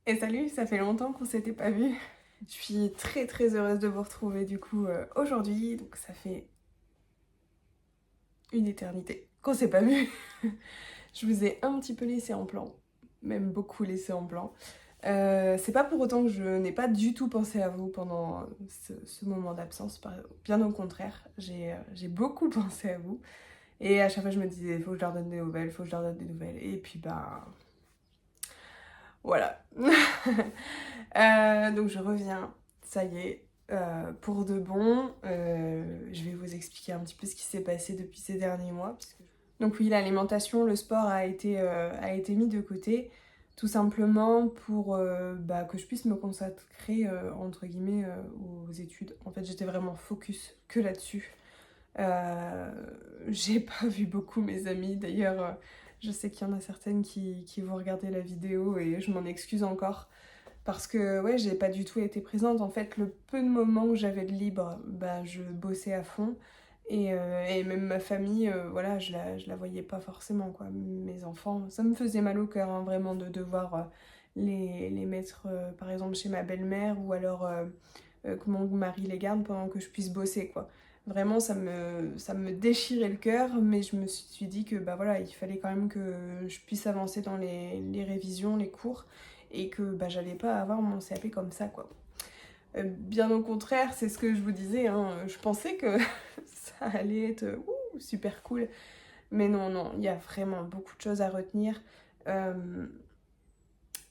Et salut, ça fait longtemps qu'on s'était pas vu. Je suis très très heureuse de vous retrouver du coup aujourd'hui. Donc ça fait une éternité qu'on s'est pas vu. Je vous ai un petit peu laissé en plan, même beaucoup laissé en plan. C'est pas pour autant que je n'ai pas du tout pensé à vous pendant ce moment d'absence. Bien au contraire, j'ai beaucoup pensé à vous. Et à chaque fois je me disais, faut que je leur donne des nouvelles, faut que je leur donne des nouvelles. Et puis bah voilà. Donc je reviens, ça y est, pour de bon. Je vais vous expliquer un petit peu ce qui s'est passé depuis ces derniers mois. Donc oui, l'alimentation, le sport a été mis de côté, tout simplement pour que je puisse me consacrer, entre guillemets, aux études. En fait, j'étais vraiment focus que là-dessus. Euh, j'ai pas vu beaucoup mes amis. D'ailleurs, je sais qu'il y en a certaines qui vont regarder la vidéo et je m'en excuse encore. Parce que ouais, j'ai pas du tout été présente. En fait, le peu de moments où j'avais de libre, bah, je bossais à fond. Et même ma famille, voilà, je la voyais pas forcément, quoi. Mes enfants, ça me faisait mal au cœur, hein, vraiment, de devoir les mettre, par exemple, chez ma belle-mère ou alors que mon mari les garde pendant que je puisse bosser, quoi. Vraiment, ça me déchirait le cœur, mais je me suis dit que bah voilà, il fallait quand même que je puisse avancer dans les révisions, les cours, et que bah, j'allais pas avoir mon CAP comme ça, quoi. Bien au contraire, c'est ce que je vous disais, hein, je pensais que ça allait être super cool, mais non, non, il y a vraiment beaucoup de choses à retenir. Euh,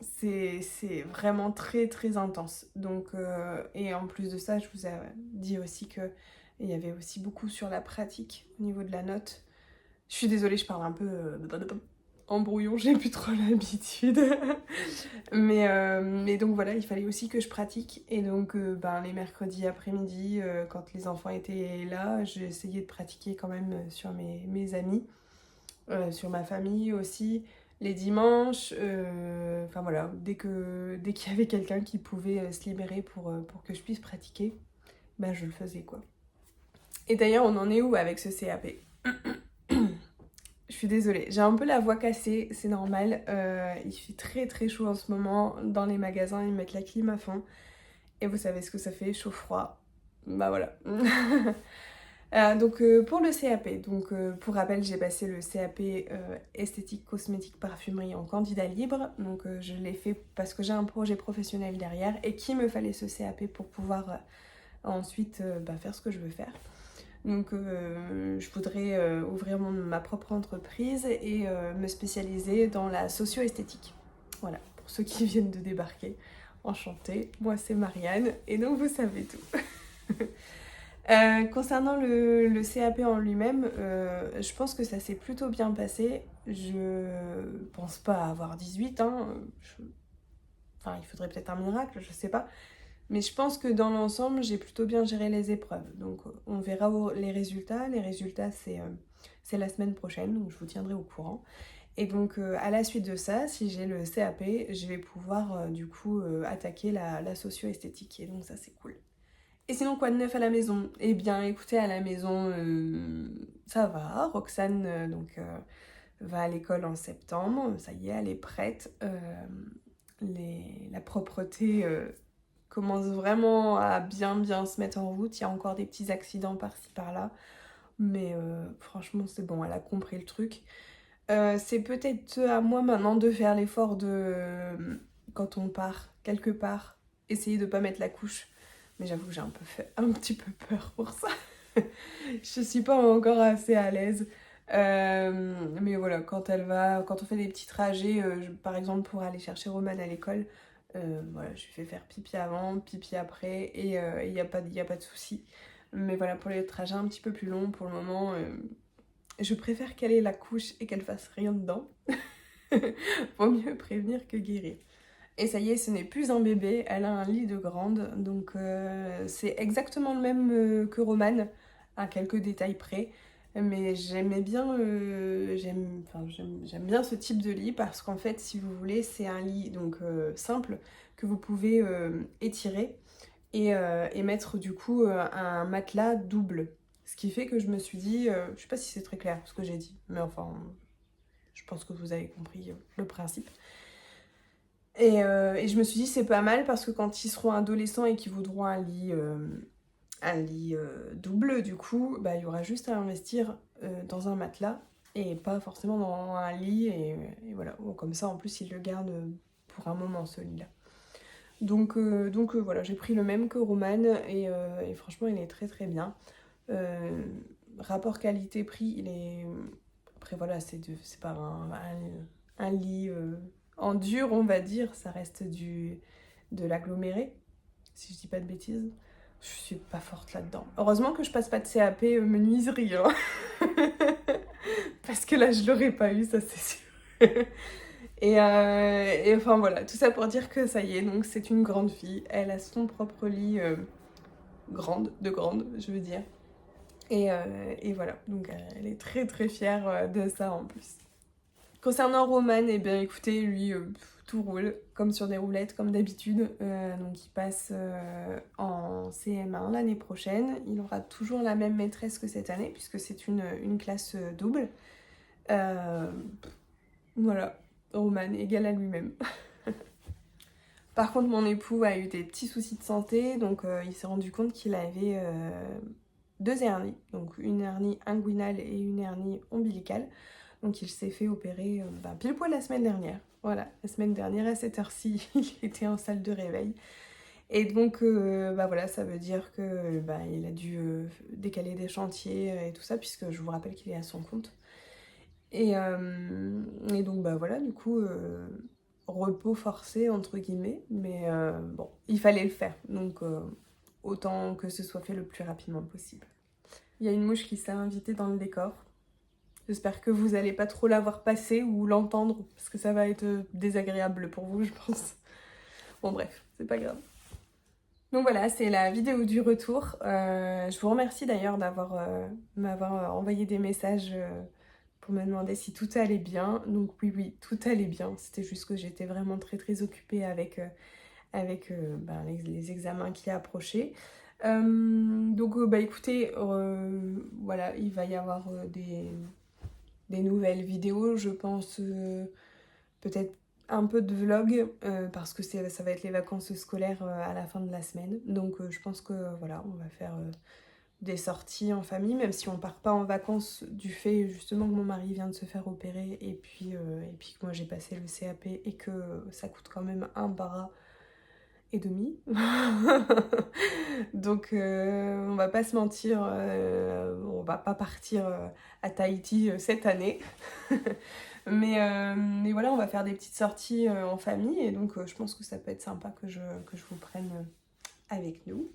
c'est vraiment très très intense. Donc, et en plus de ça, je vous ai dit aussi que il y avait aussi beaucoup sur la pratique au niveau de la note. Je suis désolée, je parle un peu en brouillon, j'ai plus trop l'habitude. Mais donc voilà, il fallait aussi que je pratique. Et donc les mercredis après-midi, quand les enfants étaient là, j'ai essayé de pratiquer quand même sur mes amis, sur ma famille aussi. Les dimanches, enfin voilà, dès qu'il y avait quelqu'un qui pouvait se libérer pour que je puisse pratiquer, bah je le faisais quoi. Et d'ailleurs, on en est où avec ce CAP? Je suis désolée, j'ai un peu la voix cassée, c'est normal. Il fait très très chaud en ce moment. Dans les magasins, ils mettent la clim à fond. Et vous savez ce que ça fait, chaud-froid. Bah voilà. Pour le CAP, pour rappel, j'ai passé le CAP esthétique, cosmétique, parfumerie en candidat libre. Donc je l'ai fait parce que j'ai un projet professionnel derrière et qu'il me fallait ce CAP pour pouvoir ensuite faire ce que je veux faire. Donc je voudrais ouvrir ma propre entreprise et me spécialiser dans la socio-esthétique. Voilà, pour ceux qui viennent de débarquer, enchantée, moi c'est Marianne et donc vous savez tout. Concernant le CAP en lui-même, je pense que ça s'est plutôt bien passé. Je pense pas avoir 18, hein. Enfin, il faudrait peut-être un miracle, je sais pas. Mais je pense que dans l'ensemble, j'ai plutôt bien géré les épreuves. Donc on verra les résultats. Les résultats, c'est la semaine prochaine, donc je vous tiendrai au courant. Et donc à la suite de ça, si j'ai le CAP, je vais pouvoir attaquer la socio-esthétique. Et donc ça, c'est cool. Et sinon, quoi de neuf à la maison? Eh bien, écoutez, à la maison, ça va. Roxane va à l'école en septembre. Ça y est, elle est prête. La propreté commence vraiment à bien bien se mettre en route. Il y a encore des petits accidents par-ci par-là. Mais franchement, c'est bon, elle a compris le truc. C'est peut-être à moi maintenant de faire l'effort de, quand on part quelque part, essayer de pas mettre la couche. Mais j'avoue que j'ai un petit peu peur pour ça. Je suis pas encore assez à l'aise. Mais voilà, quand on fait des petits trajets, par exemple pour aller chercher Romane à l'école, voilà, je lui fais faire pipi avant, pipi après, et y a pas de souci. Mais voilà, pour les trajets un petit peu plus longs, pour le moment, je préfère qu'elle ait la couche et qu'elle fasse rien dedans. Vaut mieux prévenir que guérir. Et ça y est, ce n'est plus un bébé, elle a un lit de grande, donc c'est exactement le même que Romane, à quelques détails près. Mais j'aimais bien, j'aime bien ce type de lit parce qu'en fait, si vous voulez, c'est un lit donc simple que vous pouvez étirer et mettre du coup un matelas double. Ce qui fait que je me suis dit, je sais pas si c'est très clair ce que j'ai dit, mais enfin, je pense que vous avez compris le principe. Et je me suis dit c'est pas mal parce que quand ils seront adolescents et qu'ils voudront un lit double, du coup, bah, il y aura juste à investir dans un matelas et pas forcément dans un lit. Et voilà, bon, comme ça en plus ils le gardent pour un moment ce lit-là. Donc voilà, j'ai pris le même que Roman et franchement il est très très bien. Euh, Rapport qualité-prix, il est... Après voilà, c'est pas un lit en dur on va dire, ça reste de l'aggloméré, si je dis pas de bêtises. Je suis pas forte là-dedans. Heureusement que je passe pas de CAP menuiserie, hein. Parce que là je l'aurais pas eu, ça c'est sûr. Et enfin voilà, tout ça pour dire que ça y est, donc c'est une grande fille. Elle a son propre lit, grande, je veux dire. Et voilà, donc elle est très très fière de ça en plus. Concernant Roman, eh bien écoutez, lui, tout roule comme sur des roulettes, comme d'habitude. Donc il passe en CM1 l'année prochaine. Il aura toujours la même maîtresse que cette année, puisque c'est une classe double. Euh, voilà, Roman égal à lui-même. Par contre, mon époux a eu des petits soucis de santé, donc il s'est rendu compte qu'il avait deux hernies, donc une hernie inguinale et une hernie ombilicale. Donc il s'est fait opérer pile poil la semaine dernière. Voilà, la semaine dernière à cette heure-ci, il était en salle de réveil. Et donc voilà, ça veut dire que il a dû décaler des chantiers et tout ça, puisque je vous rappelle qu'il est à son compte. Et donc voilà, du coup, repos forcé entre guillemets, mais bon, il fallait le faire, donc autant que ce soit fait le plus rapidement possible. Il y a une mouche qui s'est invitée dans le décor. J'espère que vous allez pas trop la voir passer ou l'entendre, parce que ça va être désagréable pour vous, je pense. Bon bref, c'est pas grave. Donc voilà, c'est la vidéo du retour. Je vous remercie d'ailleurs m'avoir envoyé des messages pour me demander si tout allait bien. Donc oui, tout allait bien. C'était juste que j'étais vraiment très très occupée avec les examens qui approchaient. Donc écoutez, voilà, il va y avoir des nouvelles vidéos, je pense peut-être un peu de vlog parce que ça va être les vacances scolaires à la fin de la semaine. Donc je pense que voilà, on va faire des sorties en famille, même si on part pas en vacances du fait justement que mon mari vient de se faire opérer et puis que moi j'ai passé le CAP et que ça coûte quand même un bras et demi. Donc on va pas se mentir, on va pas partir à Tahiti cette année. Mais voilà, on va faire des petites sorties en famille et donc je pense que ça peut être sympa que je vous prenne avec nous.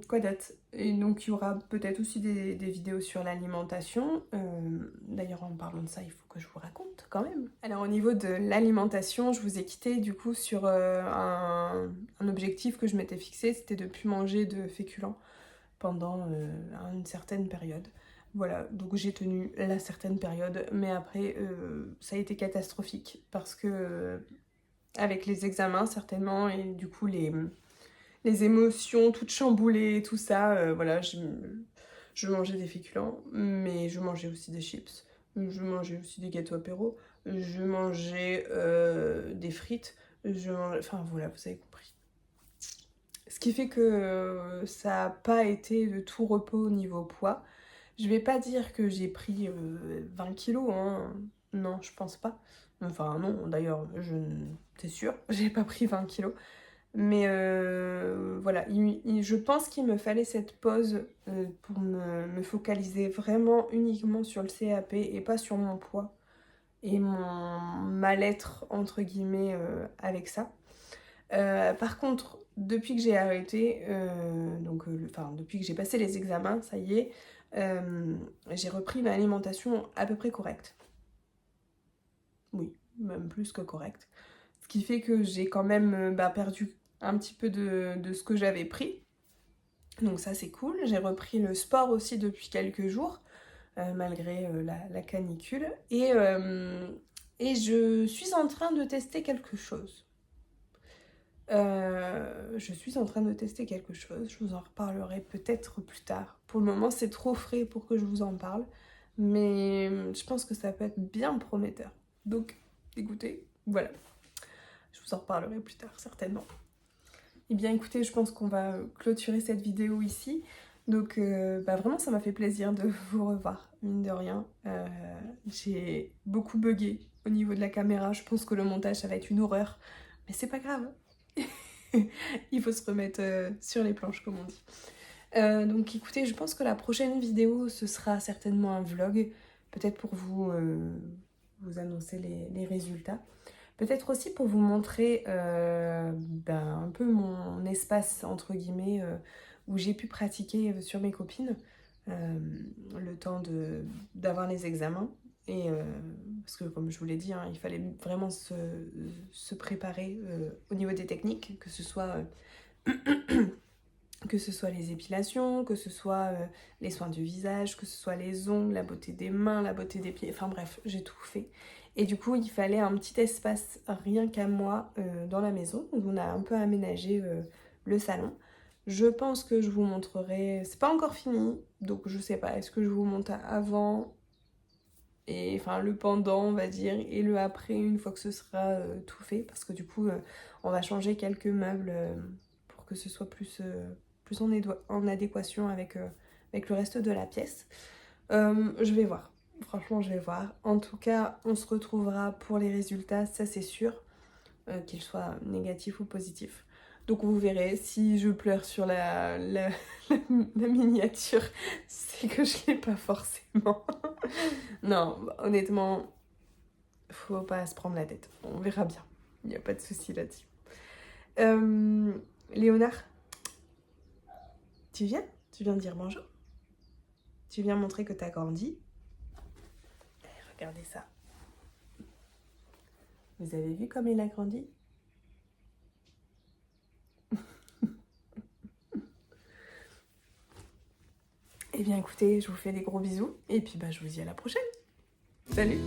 Quoi d'autre? Et donc il y aura peut-être aussi des vidéos sur l'alimentation. D'ailleurs en parlant de ça, il faut que je vous raconte quand même. Alors au niveau de l'alimentation, je vous ai quitté du coup sur un objectif que je m'étais fixé, c'était de ne plus manger de féculents pendant une certaine période. Voilà, donc j'ai tenu la certaine période, mais après ça a été catastrophique parce que avec les examens certainement et du coup les émotions toutes chamboulées et tout ça, voilà, je mangeais des féculents, mais je mangeais aussi des chips, je mangeais aussi des gâteaux apéro, je mangeais des frites, enfin voilà, vous avez compris. Ce qui fait que ça n'a pas été de tout repos au niveau poids. Je vais pas dire que j'ai pris 20 kilos, hein. Non, je pense pas. Enfin non, d'ailleurs, c'est sûr, j'ai pas pris 20 kilos. Mais voilà, je pense qu'il me fallait cette pause pour me focaliser vraiment uniquement sur le CAP et pas sur mon poids et mon mal-être entre guillemets avec ça. Par contre, depuis que j'ai arrêté, depuis que j'ai passé les examens, ça y est, j'ai repris une alimentation à peu près correcte. Oui, même plus que correcte. Ce qui fait que j'ai quand même perdu un petit peu de ce que j'avais pris. Donc ça c'est cool. J'ai repris le sport aussi depuis quelques jours, malgré la canicule. Et je suis en train de tester quelque chose. Je suis en train de tester quelque chose, je vous en reparlerai peut-être plus tard. Pour le moment, c'est trop frais pour que je vous en parle, mais je pense que ça peut être bien prometteur. Donc, écoutez, voilà. Je vous en reparlerai plus tard, certainement. Eh bien écoutez, je pense qu'on va clôturer cette vidéo ici. Donc vraiment ça m'a fait plaisir de vous revoir, mine de rien. J'ai beaucoup bugué au niveau de la caméra, je pense que le montage ça va être une horreur. Mais c'est pas grave, il faut se remettre sur les planches comme on dit. Donc écoutez, je pense que la prochaine vidéo ce sera certainement un vlog. Peut-être pour vous annoncer les résultats. Peut-être aussi pour vous montrer un peu mon espace, entre guillemets, où j'ai pu pratiquer sur mes copines le temps d'avoir les examens. Et parce que comme je vous l'ai dit, hein, il fallait vraiment se préparer au niveau des techniques, que ce soit les épilations, que ce soit les soins du visage, que ce soit les ongles, la beauté des mains, la beauté des pieds, enfin bref, j'ai tout fait. Et du coup, il fallait un petit espace rien qu'à moi dans la maison. Donc on a un peu aménagé le salon. Je pense que je vous montrerai, c'est pas encore fini, donc je sais pas, est-ce que je vous montre avant et enfin le pendant on va dire et le après une fois que ce sera tout fait, parce que du coup on va changer quelques meubles pour que ce soit plus en adéquation avec le reste de la pièce. Je vais voir, franchement je vais voir. En tout cas on se retrouvera pour les résultats, ça c'est sûr, qu'ils soient négatifs ou positifs. Donc vous verrez, si je pleure sur la miniature, c'est que je l'ai pas forcément. Non, honnêtement, faut pas se prendre la tête. On verra bien. Il n'y a pas de souci là-dessus. Léonard, tu viens? Tu viens de dire bonjour? Tu viens montrer que t'as grandi? Regardez ça. Vous avez vu comme il a grandi? Eh bien écoutez, je vous fais des gros bisous et puis je vous dis à la prochaine. Salut!